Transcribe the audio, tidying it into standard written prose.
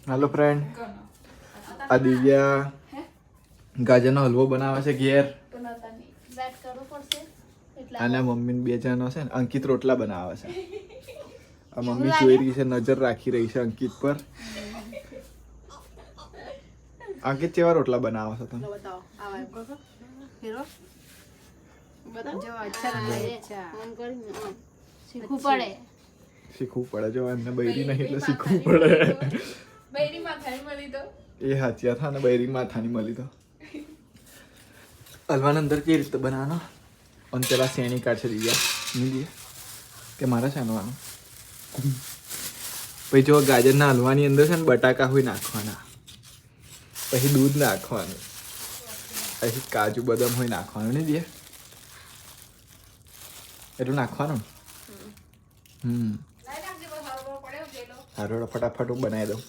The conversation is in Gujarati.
હાલો ફ્રેન્ડ, આ દિવ્યા ગાજરનો હલવો બનાવે છે ઘેર અને મમ્મી બે જણો છે ને અંકિત રોટલા બનાવે છે. આ મમ્મી જોઈ રહી છે, નજર રાખી રહી છે અંકિત પર. અંકિત કેવા રોટલા બનાવો છો તમે? શીખવું પડે જો એમને બૈરી નહીં એટલે શીખવું પડે. એ સાચી વાત ને, બૈરી માથાની મળી તો. હલવાના અંદર કેવી રીતે બનાવવાનો? અને પેલા શેણી કાઢશે દિવ્યા નહીં કે મારે શેનવાનું. પછી જો ગાજરના હલવાની અંદર છે ને બટાકા હોય નાખવાના, પછી દૂધ નાખવાનું, પછી કાજુ બદામ હોય નાખવાનું નહીં દિયા? એટલું નાખવાનું. સારું, ફટાફટ હું બનાવી દઉં.